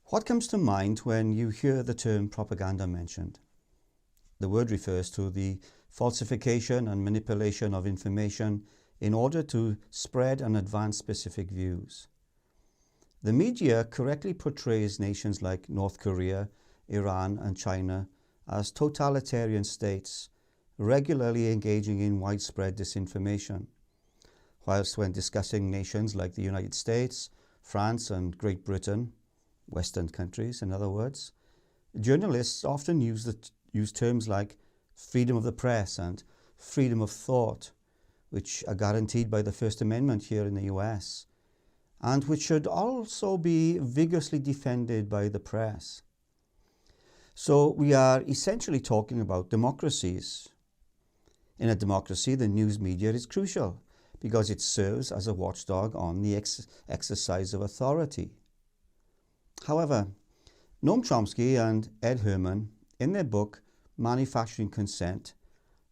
What comes to mind when you hear the term propaganda mentioned? The word refers to the falsification and manipulation of information in order to spread and advance specific views. The media correctly portrays nations like North Korea, Iran, and China as totalitarian states, regularly engaging in widespread disinformation. Whilst when discussing nations like the United States, France, and Great Britain, Western countries, in other words, journalists often use terms like freedom of the press and freedom of thought, which are guaranteed by the First Amendment here in the US, and which should also be vigorously defended by the press. So we are essentially talking about democracies. In a democracy, the news media is crucial because it serves as a watchdog on the exercise of authority. However, Noam Chomsky and Ed Herman, in their book Manufacturing Consent,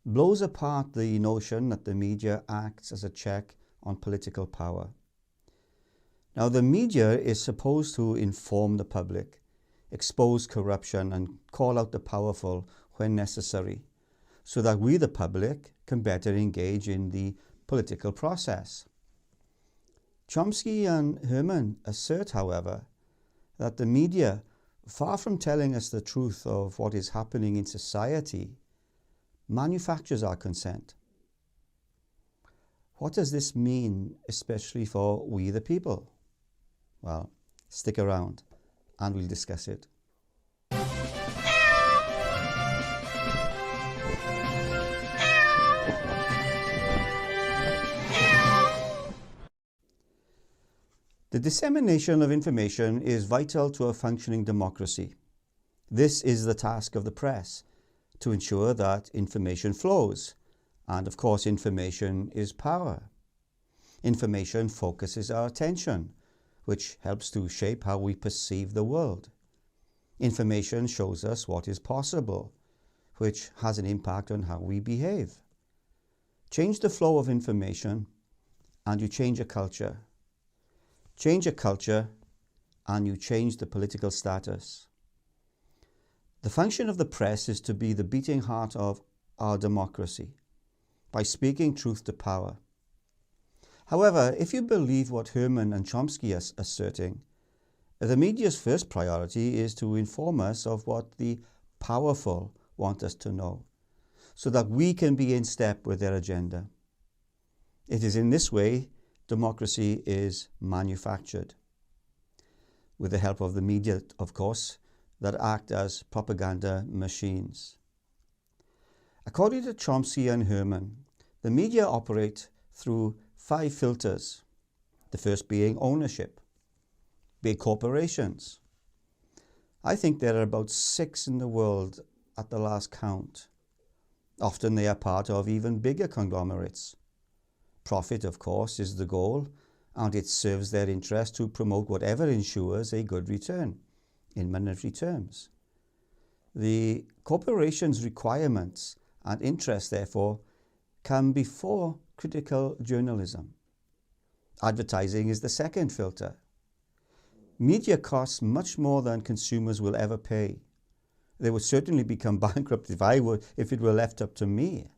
blows apart the notion that the media acts as a check on political power. Now, the media is supposed to inform the public, expose corruption, and call out the powerful when necessary, so that we, the public, can better engage in the political process. Chomsky and Herman assert, however, that the media, far from telling us the truth of what is happening in society, manufactures our consent. What does this mean, especially for we the people? Well, stick around and we'll discuss it. The dissemination of information is vital to a functioning democracy. This is the task of the press, to ensure that information flows. And of course, information is power. Information focuses our attention, which helps to shape how we perceive the world. Information shows us what is possible, which has an impact on how we behave. Change the flow of information and you change a culture. Change a culture and you change the political status. The function of the press is to be the beating heart of our democracy by speaking truth to power. However, if you believe what Herman and Chomsky are asserting, the media's first priority is to inform us of what the powerful want us to know, so that we can be in step with their agenda. It is in this way democracy is manufactured, with the help of the media, of course, that act as propaganda machines. According to Chomsky and Herman, the media operate through 5 filters, the first being ownership, big corporations. I think there are about 6 in the world at the last count. Often they are part of even bigger conglomerates. Profit, of course, is the goal, and it serves their interest to promote whatever ensures a good return in monetary terms. The corporation's requirements and interests, therefore, come before critical journalism. Advertising is the second filter. Media costs much more than consumers will ever pay. They would certainly become bankrupt if it were left up to me.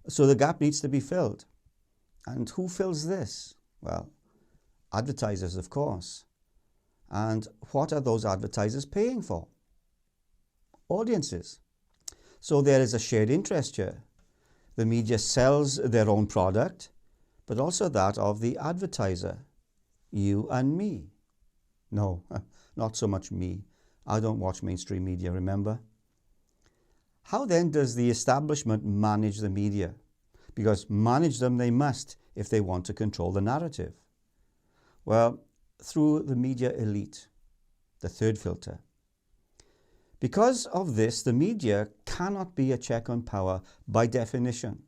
So the gap needs to be filled. And who fills this? Well, advertisers, of course. And what are those advertisers paying for? Audiences. So there is a shared interest here. The media sells their own product, but also that of the advertiser, you and me. No, not so much me. I don't watch mainstream media, remember? How then does the establishment manage the media? Because manage them they must if they want to control the narrative. Well, through the media elite, the third filter. Because of this, the media cannot be a check on power by definition,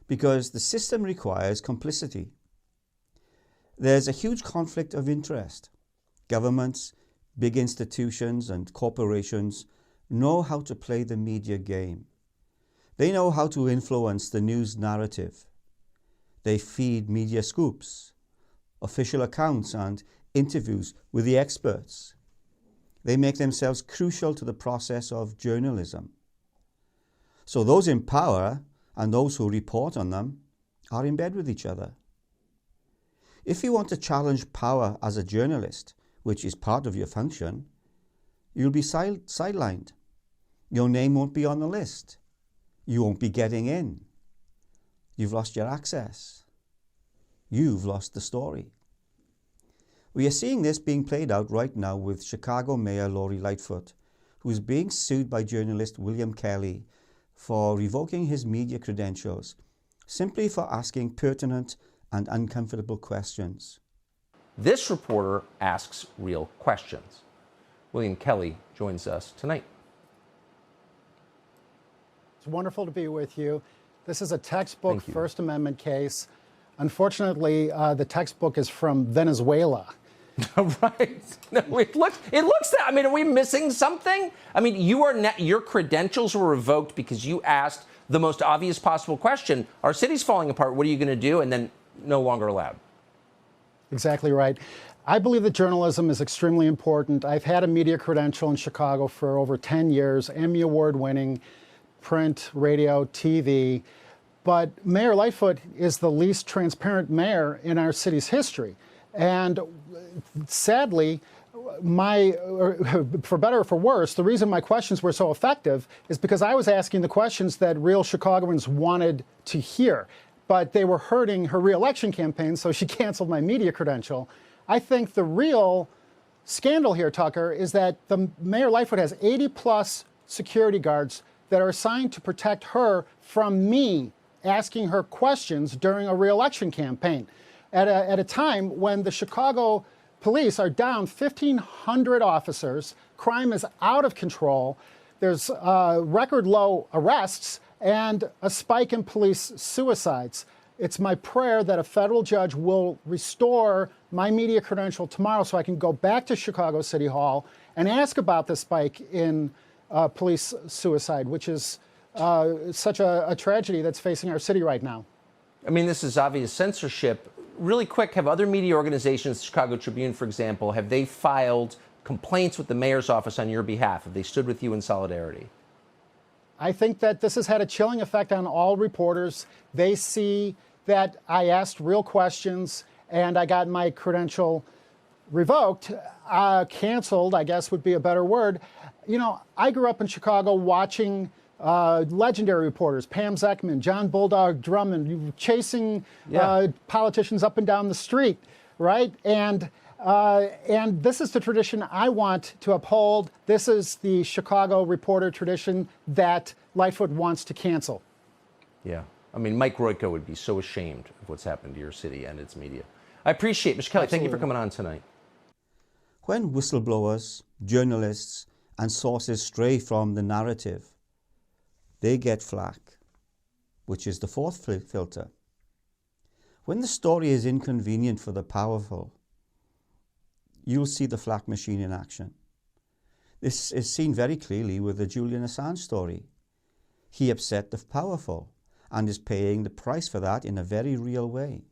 because the system requires complicity. There's a huge conflict of interest. Governments, big institutions, and corporations know how to play the media game. They know how to influence the news narrative. They feed media scoops, official accounts, and interviews with the experts. They make themselves crucial to the process of journalism. So those in power and those who report on them are in bed with each other. If you want to challenge power as a journalist, which is part of your function, you'll be sidelined. Your name won't be on the list. You won't be getting in. You've lost your access. You've lost the story. We are seeing this being played out right now with Chicago Mayor Lori Lightfoot, who is being sued by journalist William Kelly for revoking his media credentials, simply for asking pertinent and uncomfortable questions. This reporter asks real questions. William Kelly joins us tonight. It's wonderful to be with you. This is a textbook First Amendment case. Unfortunately, the textbook is from Venezuela. Right. No, it looks that. I mean, are we missing something? I mean, your credentials were revoked because you asked the most obvious possible question. Our city's falling apart. What are you going to do? And then no longer allowed. Exactly right. I believe that journalism is extremely important. I've had a media credential in Chicago for over 10 years, Emmy Award winning, print, radio, TV. But Mayor Lightfoot is the least transparent mayor in our city's history. And sadly, for better or for worse, the reason my questions were so effective is because I was asking the questions that real Chicagoans wanted to hear. But they were hurting her reelection campaign, so she canceled my media credential. I think the real scandal here, Tucker, is that the Mayor Lightfoot has 80-plus security guards that are assigned to protect her from me asking her questions during a reelection campaign at a time when the Chicago police are down 1,500 officers, crime is out of control, there's record low arrests, and a spike in police suicides. It's my prayer that a federal judge will restore my media credential tomorrow so I can go back to Chicago City Hall and ask about the spike in police suicide, which is such a tragedy that's facing our city right now. I mean, this is obvious censorship. Really quick, have other media organizations, Chicago Tribune, for example, have they filed complaints with the mayor's office on your behalf? Have they stood with you in solidarity? I think that this has had a chilling effect on all reporters. They see that I asked real questions and I got my credential revoked, canceled, I guess would be a better word. You know, I grew up in Chicago watching legendary reporters, Pam Zeckman, John Bulldog Drummond, chasing politicians up and down the street, right? And this is the tradition I want to uphold. This is the Chicago reporter tradition that Lightfoot wants to cancel. Yeah. I mean, Mike Royko would be so ashamed of what's happened to your city and its media. I appreciate it. Mr. Kelly, Absolutely. Thank you for coming on tonight. When whistleblowers, journalists, and sources stray from the narrative, they get flack, which is the fourth filter. When the story is inconvenient for the powerful, you'll see the flack machine in action. This is seen very clearly with the Julian Assange story. He upset the powerful and is paying the price for that in a very real way.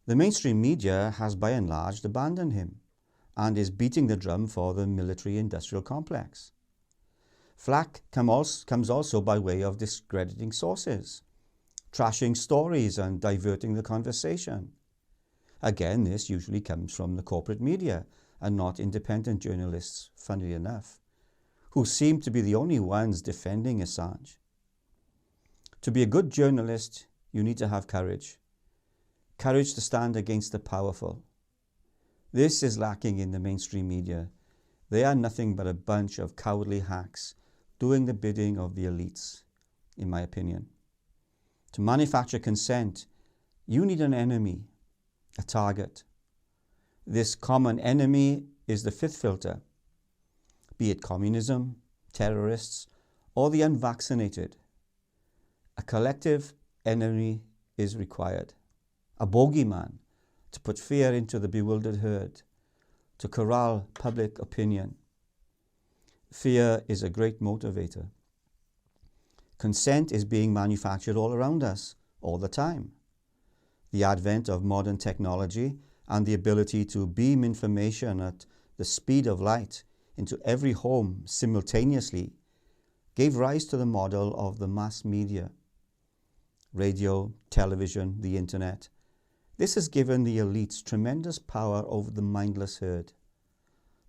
The mainstream media has by and large abandoned him and is beating the drum for the military-industrial complex. Flack comes also by way of discrediting sources, trashing stories and diverting the conversation. Again, this usually comes from the corporate media and not independent journalists, funnily enough, who seem to be the only ones defending Assange. To be a good journalist, you need to have courage. Courage to stand against the powerful. This is lacking in the mainstream media. They are nothing but a bunch of cowardly hacks doing the bidding of the elites, in my opinion. To manufacture consent, you need an enemy, a target. This common enemy is the fifth filter, be it communism, terrorists, or the unvaccinated. A collective enemy is required, a bogeyman to put fear into the bewildered herd, to corral public opinion. Fear is a great motivator. Consent is being manufactured all around us, all the time. The advent of modern technology and the ability to beam information at the speed of light into every home simultaneously gave rise to the model of the mass media. Radio, television, the internet. This has given the elites tremendous power over the mindless herd.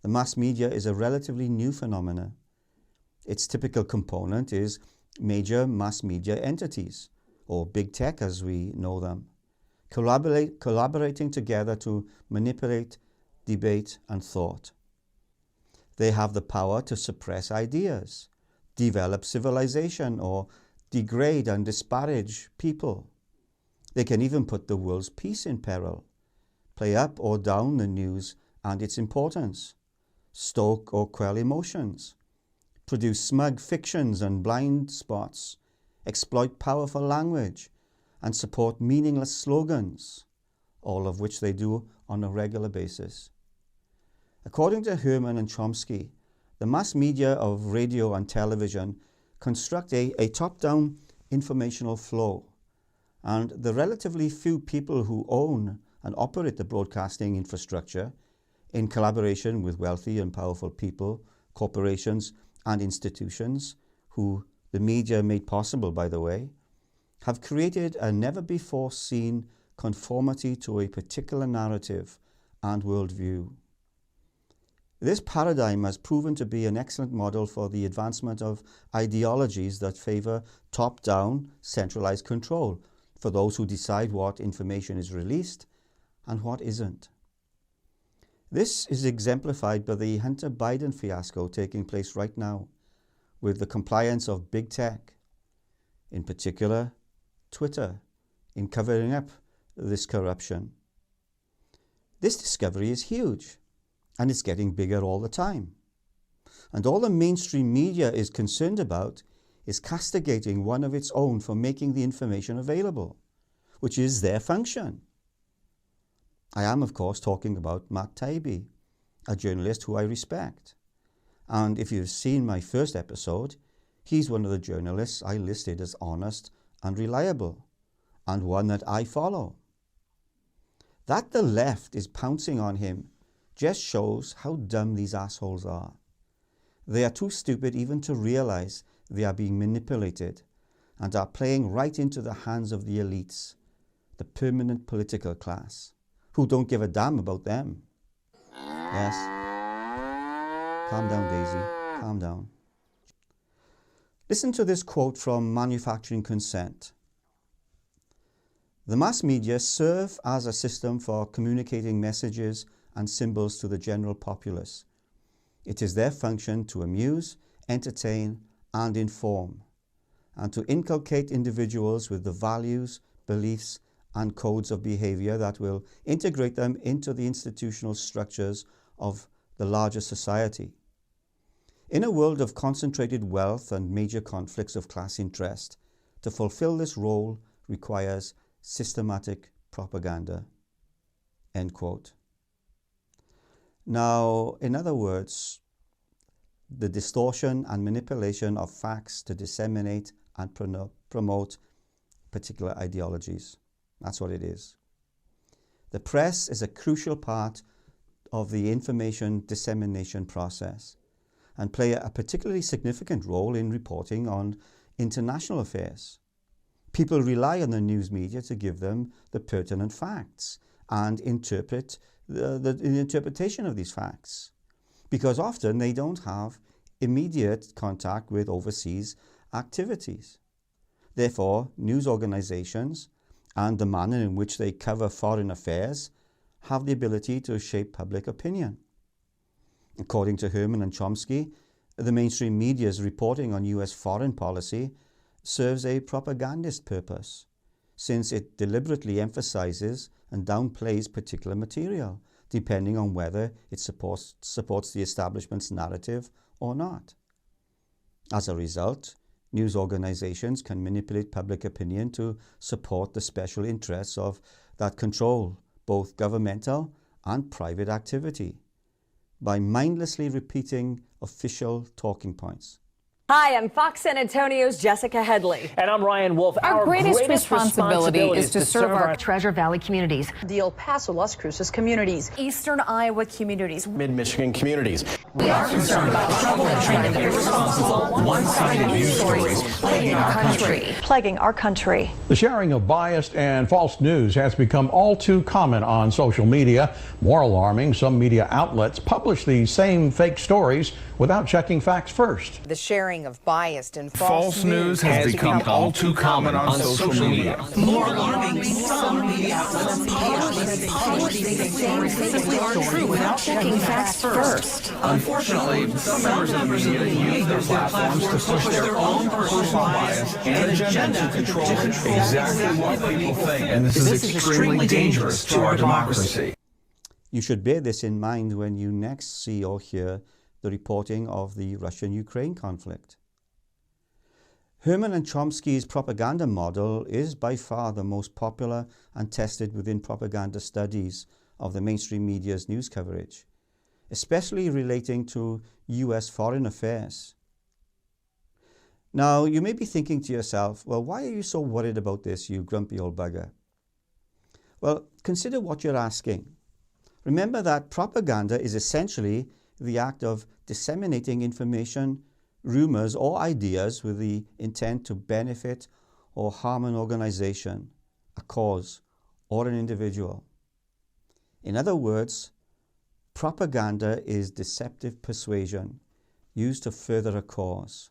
The mass media is a relatively new phenomenon. Its typical component is major mass media entities, or big tech as we know them, collaborating together to manipulate, debate, and thought. They have the power to suppress ideas, develop civilization, or degrade and disparage people. They can even put the world's peace in peril, play up or down the news and its importance, stoke or quell emotions, produce smug fictions and blind spots, exploit powerful language, and support meaningless slogans, all of which they do on a regular basis. According to Herman and Chomsky, the mass media of radio and television construct a top-down informational flow, and the relatively few people who own and operate the broadcasting infrastructure, in collaboration with wealthy and powerful people, corporations, and institutions, who the media made possible, by the way, have created a never-before-seen conformity to a particular narrative and worldview. This paradigm has proven to be an excellent model for the advancement of ideologies that favor top-down, centralized control for those who decide what information is released and what isn't. This is exemplified by the Hunter Biden fiasco taking place right now, with the compliance of big tech, in particular Twitter, in covering up this corruption. This discovery is huge, and it's getting bigger all the time. And all the mainstream media is concerned about is castigating one of its own for making the information available, which is their function. I am, of course, talking about Matt Taibbi, a journalist who I respect. And if you've seen my first episode, he's one of the journalists I listed as honest and reliable, and one that I follow. That the left is pouncing on him just shows how dumb these assholes are. They are too stupid even to realize they are being manipulated and are playing right into the hands of the elites, the permanent political class, who don't give a damn about them. Yes. Calm down, Daisy. Calm down. Listen to this quote from Manufacturing Consent. The mass media serve as a system for communicating messages and symbols to the general populace. It is their function to amuse, entertain, and inform, and to inculcate individuals with the values, beliefs, and codes of behavior that will integrate them into the institutional structures of the larger society. In a world of concentrated wealth and major conflicts of class interest, to fulfill this role requires systematic propaganda. End quote. Now, in other words, the distortion and manipulation of facts to disseminate and promote particular ideologies. That's what it is. The press is a crucial part of the information dissemination process and play a particularly significant role in reporting on international affairs. People rely on the news media to give them the pertinent facts and interpret the interpretation of these facts, because often they don't have immediate contact with overseas activities. Therefore, news organizations and the manner in which they cover foreign affairs have the ability to shape public opinion. According to Herman and Chomsky, the mainstream media's reporting on US foreign policy serves a propagandist purpose, since it deliberately emphasizes and downplays particular material, depending on whether it supports the establishment's narrative or not. As a result, news organizations can manipulate public opinion to support the special interests of that control both governmental and private activity by mindlessly repeating official talking points. Hi, I'm Fox San Antonio's Jessica Headley. And I'm Ryan Wolf. Our greatest responsibility is to serve our Treasure Valley communities, the El Paso, Las Cruces communities, Eastern Iowa communities, Mid-Michigan communities. We are concerned about the trouble and trend of irresponsible, one-sided news stories plaguing our country. plaguing our country. The sharing of biased and false news has become all too common on social media. More alarming, some media outlets publish these same fake stories without checking facts first. The sharing of biased and false news has become all too common on social media. More alarming, some media outlets publish these same fake stories without checking facts first. Unfortunately, some members of the media use their platforms to push their own personal bias and agenda to control exactly what people think. And this is extremely dangerous to our democracy. You should bear this in mind when you next see or hear the reporting of the Russian-Ukraine conflict. Herman and Chomsky's propaganda model is by far the most popular and tested within propaganda studies of the mainstream media's news coverage, especially relating to US foreign affairs. Now, you may be thinking to yourself, well, why are you so worried about this, you grumpy old bugger? Well, consider what you're asking. Remember that propaganda is essentially the act of disseminating information, rumors, or ideas with the intent to benefit or harm an organization, a cause, or an individual. In other words, propaganda is deceptive persuasion used to further a cause.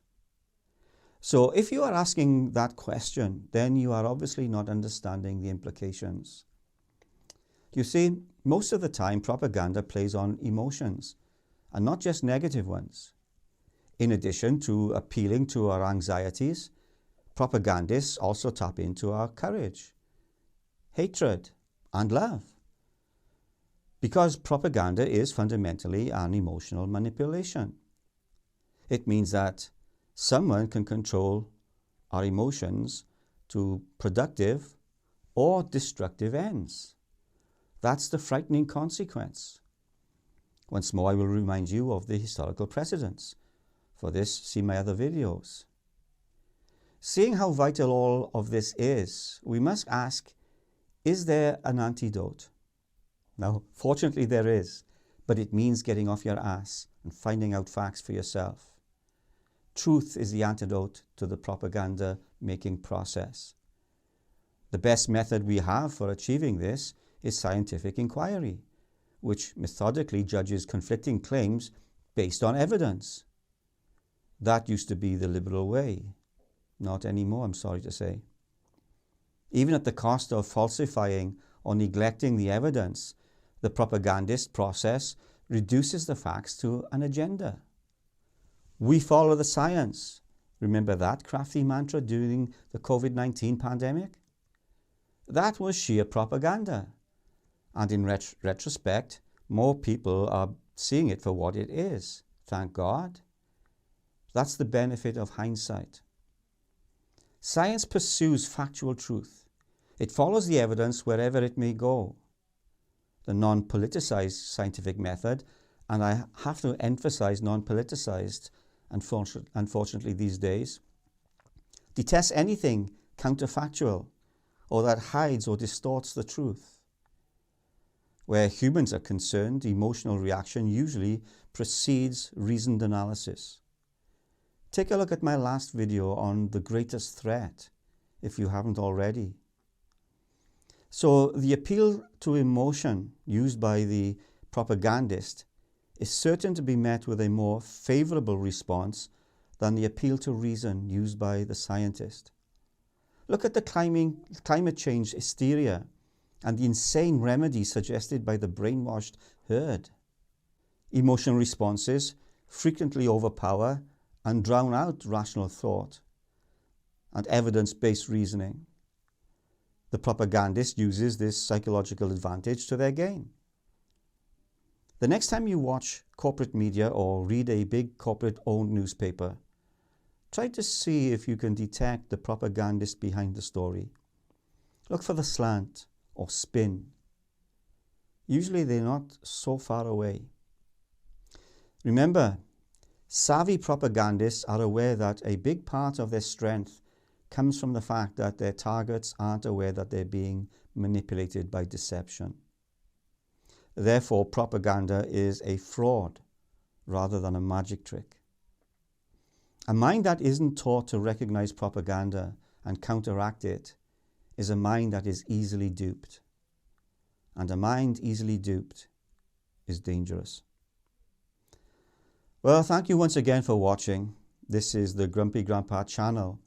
So if you are asking that question, then you are obviously not understanding the implications. You see, most of the time propaganda plays on emotions, and not just negative ones. In addition to appealing to our anxieties, propagandists also tap into our courage, hatred, and love. Because propaganda is fundamentally an emotional manipulation. It means that someone can control our emotions to productive or destructive ends. That's the frightening consequence. Once more, I will remind you of the historical precedents. For this, see my other videos. Seeing how vital all of this is, we must ask, is there an antidote? Now, fortunately there is, but it means getting off your ass and finding out facts for yourself. Truth is the antidote to the propaganda-making process. The best method we have for achieving this is scientific inquiry, which methodically judges conflicting claims based on evidence. That used to be the liberal way. Not anymore, I'm sorry to say. Even at the cost of falsifying or neglecting the evidence, the propagandist process reduces the facts to an agenda. We follow the science. Remember that crafty mantra during the COVID-19 pandemic? That was sheer propaganda. And in retrospect, more people are seeing it for what it is. Thank God. That's the benefit of hindsight. Science pursues factual truth. It follows the evidence wherever it may go. The non-politicized scientific method, and I have to emphasize non-politicized, unfortunately these days, detests anything counterfactual or that hides or distorts the truth. Where humans are concerned, emotional reaction usually precedes reasoned analysis. Take a look at my last video on the greatest threat, if you haven't already. So the appeal to emotion used by the propagandist is certain to be met with a more favorable response than the appeal to reason used by the scientist. Look at the climate change hysteria and the insane remedies suggested by the brainwashed herd. Emotional responses frequently overpower and drown out rational thought and evidence-based reasoning. The propagandist uses this psychological advantage to their gain. The next time you watch corporate media or read a big corporate-owned newspaper, try to see if you can detect the propagandist behind the story. Look for the slant or spin. Usually they're not so far away. Remember, Savvy propagandists are aware that a big part of their strength comes from the fact that their targets aren't aware that they're being manipulated by deception. Therefore, propaganda is a fraud rather than a magic trick. A mind that isn't taught to recognize propaganda and counteract it is a mind that is easily duped. And a mind easily duped is dangerous. Well, thank you once again for watching. This is the Grumpy Grandpa channel.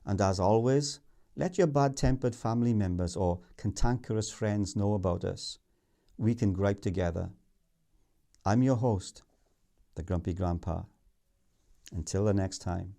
And as always, let your bad-tempered family members or cantankerous friends know about us. We can gripe together. I'm your host, the Grumpy Grandpa. Until the next time.